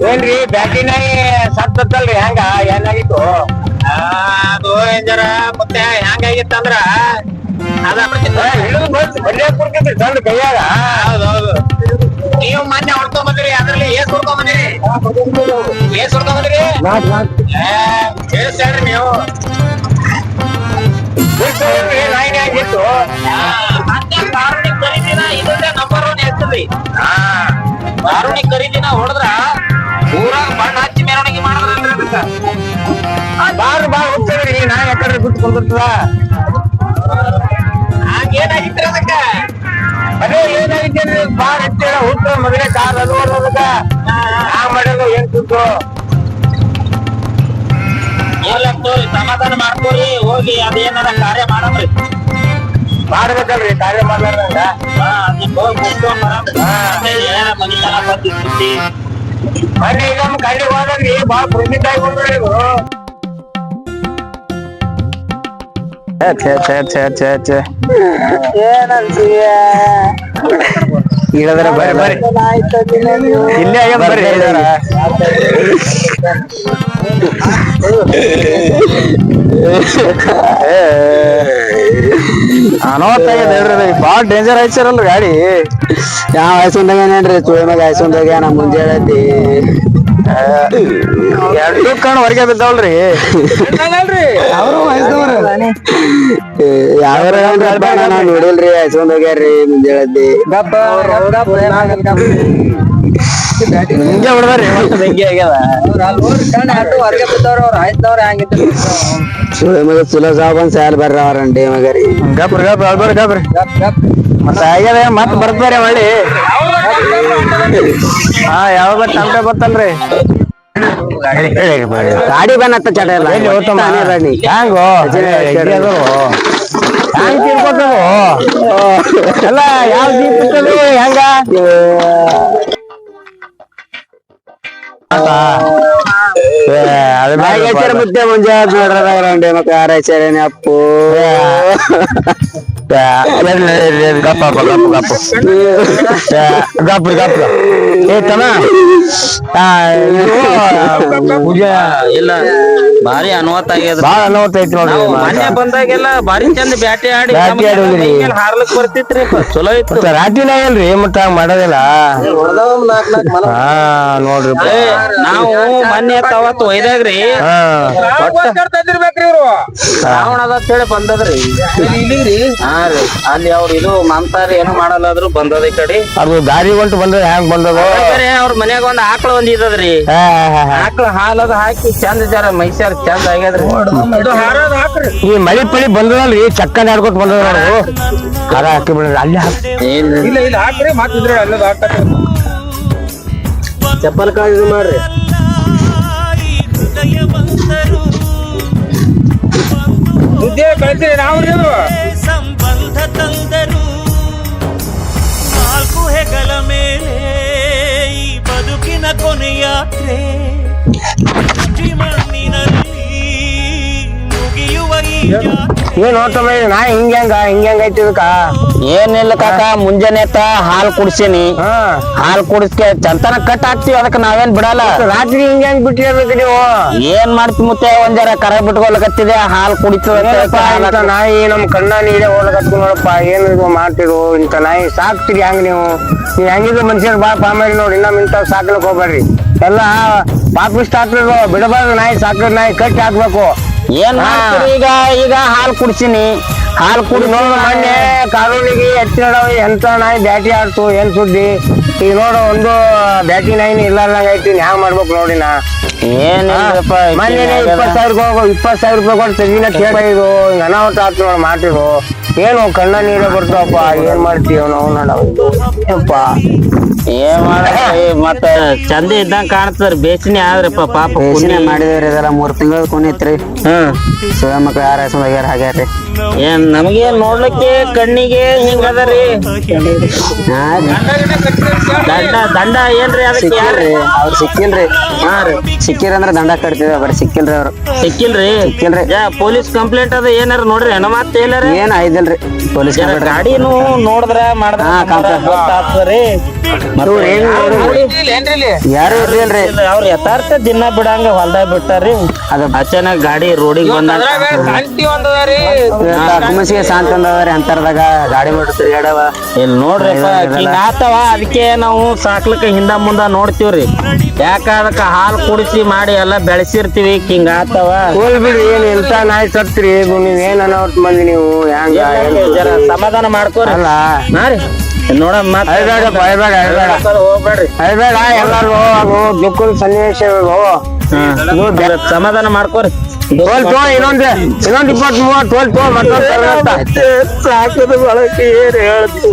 ಏನ್ರಿ ಬ್ಯಾಟಿ ನಾಯಿ ಸತ್ತಲ್ರಿ ಹೆಂಗ ಏನಾಗಿತ್ತು? ಅದು ಜರ ಮತ್ತೆ ಹೆಂಗಾಗಿತ್ತಂದ್ರ ಅದ ಹಿಡಿದು ಬಡಿಯಾಕ್ ಕೊಡ್ತಿದ್ರಿ ಸಣ್ಣ ಕೈಯಾಗ. ಹೌದೌದು. ನೀವು ಮೊನ್ನೆ ಹೊಡ್ಕೊಂಬಂದ್ರಿ, ಅದ್ರಲ್ಲಿ ಏಸ್ ಹೊಡ್ಕೊಂಬಂದ್ರಿ, ಏಸ್ ಹೊಡ್ಕೊಂಬಂದ್ರಿ ಹೇಳ್ರಿ ನೀವು. ನಾಯಿನೇ ಆಗಿತ್ತು. ಮತ್ತೆ ಕಾರುಣಿ ಖರೀದಿನ ಇದೊಂದೇ ನಂಬರ್ 1 ಹೆಸರಿ. ಕಾರುಣಿ ಖರೀದಿನ ಹೊಡೆದ್ರ ಊರಾಗ ಬಣ್ಣ ಹಚ್ಚಿ ಮೆರವಣಿಗೆ ಮಾಡಿದ್ರಲ್ರಿ ಅದಕ್ಕ. ಬಾಳ್ ಹೋಗ್ತದ್ರಿ ನಾಯಿ ಯಾಕಂದ್ರೆ ಬಿಟ್ಟು ಬಂದಿರ್ತದ. ಏನಾಗಿತ್ರಿ ಅದಕ್ಕ? ಅದೇ ಏನಾಗಿದ್ದೇನೆ ಬಾಳ್ ಹಚ್ಚಿ ಹುಟ್ಟು ಮಗನೇ ಕಾರ್ ಅದು ಅದಕ್ಕ ನಾ ಮಾಡೋದು ಏನ್ ಸುತ್ತು. ಏನ್ರಿ ಸಮಾಧಾನ ಮಾಡ್ಕೋರಿ, ಹೋಗಿ ಅದೇನಾರ ಕಾರ್ಯ ಮಾಡಮ್ರಿ. ಮಾಡ್ಬೇಕಲ್ರಿ ಕಾರ್ಯ ಮಾಡ್ಲಾರ್ದಂಗ. ಮೊನ್ನೆ ನಮ್ಮ ಕಳ್ಳಿ ಹೋದ್ರಿ ಬಾಳ್ ಪ್ರೇಮಿತ ಆಗ್ಬಿಟ್ರಿ ಇದು. ಇಲ್ಲದ್ರೆ ಬರ್ರಿ ಬರ್ರಿ ಇಲ್ಲೇ ಆಗ್ಯದ ಬರ್ರಿ. ಅನವತ್ತ ಆಗ್ಯದ ಹೇಳ್ರಿ, ಬಾಳ ಡೇಂಜರ್ ಆಯ್ಸರಲ್ರಿ ಗಾಡಿ. ಯಾವ ಆಯ್ಸೊಂದಾಗ ಏನೇನ್ರಿ ಚುಳಿ ಮ್ಯಾಗ ಆಯ್ಸೊಂದಾಗ ನಮ್ ಮುಂಜೆ ಹೇಳತಿ ಎರಡು ಕಣ್ ಹೊರಗೆ ಬಿದ್ದಾವಲ್ರಿ. ಯಾವ ನಾ ನೋಡಿಲ್ರಿ ಆಯ್ಸೊಂದ್ ಹೋಗ್ಯಾರ್ರಿ ಮುಂಜೆ ಹೇಳತಿ. ಹಿಂಗೆ ಹೊಡ್ದಾರಿ ಬೆಂಕಿ ಆಗ್ಯದ. ಚುಳಿ ಮ್ಯಾಗ ಚಲೋ ಸಾಬನ್ ಸ್ಯಾಲ್ ಬರ್ರ ಅವ್ರಂಡಿ ಮಗರಿ. ಗಪ್ರಿ ಗಪ್ರಿ ಅಲ್ಬರ್ರಿ ಗಪ್ರಿ ಮತ್ತ ಆಗ್ಯದ ಮತ್ ಬರ್ತಾರೆ ಹೊಳ್ಳಿ. ಹಾ ಯಾವಾಗ ಟಮಟೆ ಗೊತ್ತಲ್ರಿ ಗಾಡಿ ಬಂದತ್ತ ಚಟ ಇಲ್ಲ ಹ್ಯಾಂಗೋ ಹ್ಯಾಂಗ್ ತಿರ್ಕೋತದು ಎಲ್ಲ ಯಾವ ಜೀಪಿಟ್ಟದು ಹೆಂಗ ಮುದ್ದೆ ಮುಂಜೆ ನೋಡ್ರಿ ಮಕ್ಕ ಆರೈಸೇನೆ ಅಪ್ಪು. ಗಪ್ಪ ಗಪ್ಪ ಗಪ್ಪ ಏತನ ಪೂಜೆ ಇಲ್ಲ ಭಾರಿ ಅನುವತ್ತ ಆಗ್ಯದ. ಬಾಳ ಅನುವತ್ತ ಐತಿ ನೋಡ್ರಿ. ಮೊನ್ನೆ ಬಂದಾಗೆಲ್ಲ ಭಾರಿ ಚಂದ ಬ್ಯಾಟಿ ಆಡಿ ಹಾರ್ಲಕ್ ಬರ್ತಿತ್ರಿ, ಚಲೋ ಇತ್ತು. ರಾಟಿನ ಏನ್ರಿ ಮತ್ತ ಮಾಡೋದಿಲ್ಲ. ಹಾ ನೋಡ್ರಿ ನಾವು ಮೊನ್ನೆ ಅವತ್ತು ಒಯ್ದಾಗ್ರಿ ಶ್ರಾವಣ ಅದ ಹೇಳಿ ಬಂದದ್ರಿ. ಹಾ ರೀ ಅಲ್ಲಿ ಅವ್ರ ಇದು ಮಾಂಸಾರಿ ಏನು ಮಾಡಲ್ಲಾದ್ರು ಬಂದದ ಈ ಕಡೆ. ಅದು ದಾರಿ ಹೊಂಟು ಬಂದ ಹೆಂಗ್ ಬಂದದ? ಅವ್ರ ಮನ್ಯಾಗ ಒಂದ್ ಆಕಳ ಒಂದ್ ಇದದ್ರಿ, ಆಕಳ ಹಾಲದ ಹಾಕಿ ಚಂದ ಜರ ಮೈಸಾರ ಚಂದ ಆಗ್ಯದ್ರಿ. ಈ ಮಳಿ ಪಳಿ ಬಂದದಲ್ರಿ ಚಕ್ಕನ್ ಆಡ್ಕೊತ ಬಂದದ ನೋಡು. ಖಾರ ಹಾಕಿ ಬಿಡ್ರಿ ಅಲ್ಲಿ ಹಾಕ್ರಿ ಮಾತಿದ್ರೆ ಅಲ್ಲದ ಹಾಕ ಚಪ್ಪಲ್ ಕಾಳು ಇದು ಮಾಡ್ರಿ. ಸುದ್ದಿ ಕಳಿಸ್ರಿ ನಾವು ಸಂಬಂಧ ತಂದರು 4 ಹೆಗಲ ಮೇಲೆ ಈ ಬದುಕಿನ ಕೊನೆಯಾತ್ರೆ ಮಣ್ಣಿನಲ್ಲಿ ಮುಗಿಯುವ ಈ ಏನ್ ನೋಡ್ತಮ್ಮ ನಾ ಹಿಂಗ್ಯಾಂಗ ಐತಿ ಇದಕ್ಕ? ಏನಿಲ್ಲ ಕಾಕ, ಮುಂಜಾನೆ ಹಾಲ್ ಕುಡ್ಸೀನಿ. ಹಾಲ್ ಕುಡಿಸ್ಕೆ ಚಂತನ ಕಟ್ ಹಾಕ್ತಿವಿ, ಅದಕ್ಕ ನಾವೇನ್ ಬಿಡಲ್ಲ. ರಾತ್ರಿ ಹಿಂಗ್ಯಾಂಗ್ ಬಿಟ್ಟಿರ್ಬೇಕು ನೀವು? ಏನ್ ಮಾಡ್ತಿ ಮುತ್ತೆ, ಒಂದ್ ಜರ ಕರ ಬಿಟ್ಕೊಳಕತ್ತಿದೆ, ಹಾಲ್ ಕುಡಿತದ. ನಾಯಿ ನಮ್ ಕಣ್ಣ ನೀರೇ ಹೋಗ್ಲಕತ್ ನೋಡಪ್ಪ. ಏನ್ ಇದು ಮಾಡ್ತಿರು ಇಂತ ನಾಯಿ ಸಾಕ್ತಿರಿ ಹೆಂಗ್ ನೀವು ಹೆಂಗಿದ್ರು ಮನುಷ್ಯರ್ ಬಾ ಪಾಮಾರಿ ನೋಡಿ. ಇನ್ನೊಮ್ಮೆ ಇಂಥವ್ ಸಾಕ್ಲಕ್ ಹೋಗ್ಬೇಡ್ರಿ. ಎಲ್ಲ ಪಾಪಿಸ್ಟ್ ಹಾಕ್ಬೇಕು, ಬಿಡಬಾರ್ದು ನಾಯಿ. ಸಾಕಿದ ನಾಯಿ ಕಟ್ಟಿ ಹಾಕ್ಬೇಕು. ಏನ್ ಮಾಡ್ತೀರಿ ಈಗ ಹಾಲ್ ಕುಡ್ಸೀನಿ, ಹಾಲ್ ಕುಡಿ ನೋಡು ಮೊನ್ನೆ ಕಾನೂನಿಗೆ ಎತ್ತಿನಡವ ಎಂತ ನಾಯಿ ಬ್ಯಾಟಿ ಆಡ್ತು, ಏನ್ ಸುದ್ದಿ. ಈಗ ನೋಡು ಒಂದು ಬ್ಯಾಟಿ ನಾಯಿನ ಇಲ್ಲಾರ್ದಂಗ ಐತಿ. ಹ್ಯಾಂಗ್ ಮಾಡ್ಬೇಕು ನೋಡಿ ನಾ. ಮೊನ್ನೆ 20,000 ರೂಪಾಯಿ ಕೊಟ್ಟು ತೆಗಿನ ಕೇಳ. ಇದು ಹಿಂಗ ಅನಾಹುತ ಆಯ್ತು ನೋಡಿ ಮಾಡ್ತಿರು. ಏನು ಕಣ್ಣ ನೀರೇ ಬರ್ತಾವಪ್ಪ. ಏನ್ ಮಾಡ್ತೀವ ನಾವು ನೋಡಪ್ಪ. ಏನ್ ಮಾಡ್ರಿ ಮತ್ತ ಚಂದ ಇದ್ದಂಗ ಕಾಣ್ತದ್ರಿ. ಬೇಸಿನಿ ಆದ್ರಪ್ಪ ಪಾಪ ಮಾಡಿದ್ರಿ ಇದೆಲ್ಲ 3 ತಿಂಗಳ ಕುಣಿತ್ರಿ. ಸುಳ್ಳ ಮಕ್ಳು ಯಾರ ಯಾರ ಹಾಗ್ಯಾರ್ರಿ. ಏನ್ ನಮಗೇನ್ ನೋಡ್ಲಿಕ್ಕೆ ಕಣ್ಣಿಗೆ ಹಿಂಗದರಿ. ದಂಡ ಏನ್ರಿ ಅದಕ್ಕೆ? ಅವ್ರು ಸಿಕ್ಕಿಲ್ರಿ. ಸಿಕ್ಕಿರಂದ್ರ ದಂಡ ಕಟ್ತಿದ, ಬರೀ ಸಿಕ್ಕಿಲ್ರಿ ಅವ್ರು. ಸಿಕ್ಕಿಲ್ರಿ? ಪೊಲೀಸ್ ಕಂಪ್ಲೇಂಟ್ ಅದ ಏನಾರ ನೋಡ್ರಿ ಏನೋ ಮತ್ತೆ ಏನ್ ಐದಿಲ್ರಿ ಪೊಲೀಸ್. ಗಾಡಿನು ನೋಡಿದ್ರ ಮಾಡಿದ್ರ ಗೊತ್ತಾಗ್ತದ್ರಿ. ಇವ್ರು ಹೆಂಗ್ ನೋಡಿದ್ರು? ಯಾರು ಇರ್ಲಿಲ್ರಿ ಅವ್ರ ಯಥಾರ್ಥ ದಿನ ಬಿಡಂಗ ಹೊಲ್ದಾಗ ಬಿಟ್ಟಾರಿ ಅದು ಅಚಾನಕ್ ಗಾಡಿ ರೋಡಿಗೆ ಬಂದಾಗ ಗುಮಸಿಗೆ ಶಾಂತ ಅಂದವ್ರಿ ಅಂತರ್ದಾಗ ಗಾಡಿ ಬಿಟ್ಟು ತಿರ್ಗಾಡವ ಇಲ್ಲಿ ನೋಡ್ರಿಪ್ಪ ಹಿಂಗ ಆತವ ಅದಕ್ಕೆ ನಾವು ಸಾಕ್ಲಿಕ್ಕೆ ಹಿಂದ ಮುಂದ ನೋಡ್ತೀವ್ರಿ ಯಾಕ ಅದಕ್ಕ ಹಾಲು ಕುಡಿಸಿ ಮಾಡಿ ಎಲ್ಲ ಬೆಳೆಸಿರ್ತೀವಿ ಹಿಂಗ ಆತವ ಹೋಲ್ ಬಿಡ್ರಿ ಏನ್ ಎಂತ ನಾಯಿ ಸತ್ರಿ ನೀವ್ ಏನ್ ಅನಾಹುತ ಮಂದಿ ನೀವು ಹೆಂಗ ಜರ ಸಮಾಧಾನ ಮಾಡ್ಕೋರಿ ಅಲ್ಲ ಹಾ ರೀ ನೋಡ ಮತ್ ಅಳ್ಬೇಡಪ್ಪ, ಹೋಗ್ಬೇಡ್ರಿ ಅಳ್ಬೇಡ ಎಲ್ಲಾರು ಅದು ದುಃಖದ ಸನ್ನಿವೇಶಗಳು ಸಮಾಧಾನ ಮಾಡ್ಕೋರಿ ತೋಲ್ ತೋ ಇನ್ನೊಂದ್ 20-30 ತೋಲ್ ತೋ ಮತ್ತೊಂದ್ ಸಾಕದ ಬಳಕೆ ಏನ್ ಹೇಳ್ತು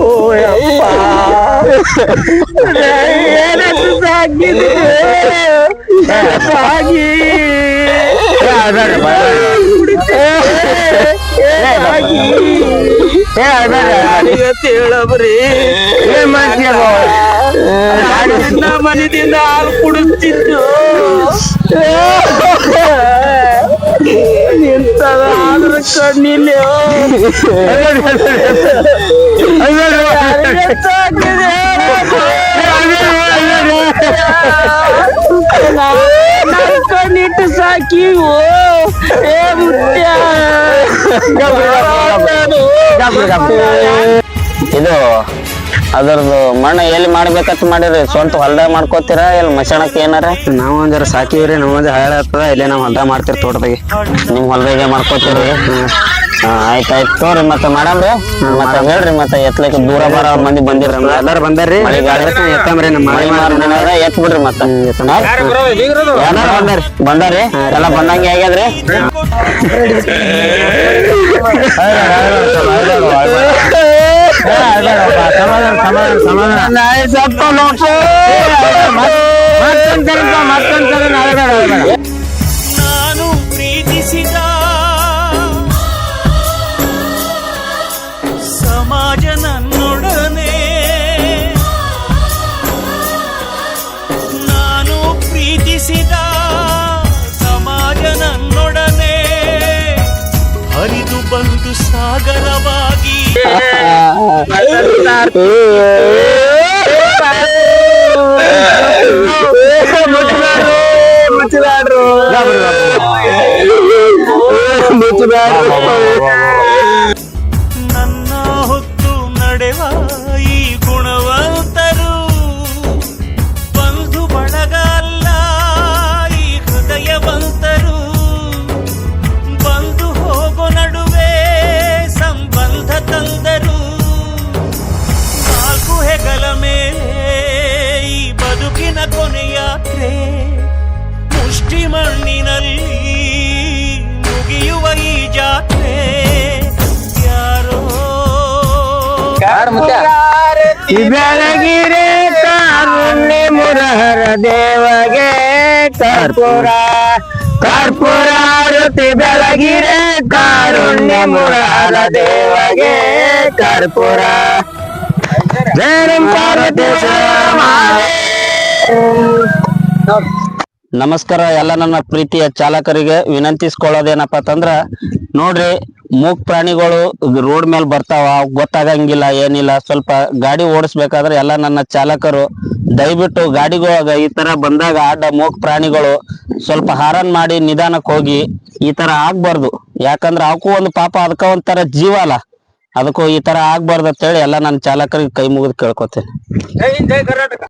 ಹೇಳಬ್ರಿ ಏನ್ ಮಾಡ್ತೀಯ ಮನೆದಿಂದ ಹಾಲು ಕುಡಿಸ್ತಿದ್ದು ಇಂಥದ ಆದ್ರ ಕಣ್ಣಿಲ್ಲ ಕಣ್ಣಿಟ್ಟು ಸಾಕಿವು ಏ ಮುತ್ಯ ಇದು ಅದರದ್ದು ಮಣ್ಣು ಎಲ್ಲಿ ಮಾಡ್ಬೇಕಂತ ಮಾಡಿರಿ ಸ್ವಂತ ಹೊಲ್ದಾಗ ಮಾಡ್ಕೋತೀರಾ ಎಲ್ಲಿ ಮಶಾಣಕ್ಕೆ ಏನಾರ ನಾವು ಒಂದರ ಸಾಕಿವ್ರಿ ನಮ್ಮದು ಹಾಳಾಗ್ತದ ಇಲ್ಲೇ ನಾವು ಹೊಲ್ದಾಗ ಮಾಡ್ತೀರಿ ತೋಟದಾಗೆ ನಿಮ್ ಹೊಲ್ದಾಗೆ ಮಾಡ್ಕೋತೀರಿ ಆಯ್ತಾಯ್ತು ತೋರಿ ಮತ್ತೆ ಮಾಡಮ್ರಿ ಮತ್ತೆ ಹೇಳ್ರಿ ಮತ್ತೆ ಎತ್ಲಕ್ಕೆ ದೂರ ಬರೋ ಮಂದಿ ಬಂದಿರ ಎಲ್ಲಾರು ಬಂದಾರ್ರಿ ಎತ್ತಮ್ರಿ ನಮ್ಮ ಮಳೆ ಎತ್ ಬಿಡ್ರಿ ಮತ್ತೆ ಬಂದಾರಿ ಎಲ್ಲ ಬಂದಂಗೆ ಆಗ್ಯದ್ರಿ ನಾನು ಪ್ರೀತಿಸಿದ ಸಮಾಜ ನನ್ನೊಡನೆ ನಾನು ಪ್ರೀತಿಸಿದ ಸಮಾಜ ನನ್ನೊಡನೆ ಹರಿದು ಬಂದು ಸಾಗರವಾಗಿ ನನ್ನ ಹೊತ್ತು ನಡೆವ ಈ ಗುಣವಂತರು ಬಂಧು ಬಳಗ ಅಲ್ಲ ಈ ಹೃದಯವಂತರು ಬಂದು ಹೋಗೋ ನಡುವೆ ಸಂಬಂಧ ತಂದರು ನಾಲ್ಕು ಹೆಗಲ ಮೇಲೆ ಈ ಬದುಕಿನ ಕೊನೆಯಾತ್ರೆ ಮುಷ್ಟಿ ಮಣ್ಣಿನಲ್ಲಿ ಮುಗಿಯುವ ಈ ಜಾತ್ರೆ ಯಾರೋ ಬೆಳಗಿರೆ ಕಾರುಣ್ಯ ಮುರಹರ ದೇವಗೆ ಕರ್ಪೂರ ಕರ್ಪೂರ ಆರತಿ ಬೆಳಗಿರೆ ಕಾರುಣ್ಯ ಮುರಹರ ದೇವಗೆ ಕರ್ಪೂರ ಪಾರ್ವತಿ ನಮಸ್ಕಾರ ಎಲ್ಲ ನನ್ನ ಪ್ರೀತಿಯ ಚಾಲಕರಿಗೆ ವಿನಂತಿಸ್ಕೊಳ್ಳೋದೇನಪ್ಪ ಅಂತಂದ್ರ ನೋಡ್ರಿ ಮೂಕ್ ಪ್ರಾಣಿಗಳು ರೋಡ್ ಮೇಲೆ ಬರ್ತಾವ ಗೊತ್ತಾಗಂಗಿಲ್ಲ ಏನಿಲ್ಲ ಸ್ವಲ್ಪ ಗಾಡಿ ಓಡಿಸ್ಬೇಕಾದ್ರೆ ಎಲ್ಲ ನನ್ನ ಚಾಲಕರು ದಯವಿಟ್ಟು ಗಾಡಿಗಳಾಗ ಈ ತರ ಬಂದಾಗ ಅಡ್ಡ ಮೂಕ್ ಪ್ರಾಣಿಗಳು ಸ್ವಲ್ಪ ಹಾರನ್ ಮಾಡಿ ನಿಧಾನಕ್ಕೆ ಹೋಗಿ ಈ ತರ ಆಗ್ಬಾರ್ದು ಯಾಕಂದ್ರೆ ಅವಕ್ಕೂ ಒಂದು ಪಾಪ ಅದಕ್ಕ ಒಂಥರ ಜೀವ ಅಲ್ಲ ಅದಕ್ಕೂ ಈ ತರ ಆಗ್ಬಾರ್ದು ಅಂತೇಳಿ ಎಲ್ಲ ನನ್ನ ಚಾಲಕರಿಗೆ ಕೈ ಮುಗಿದು ಕೇಳ್ಕೊತೇನೆ.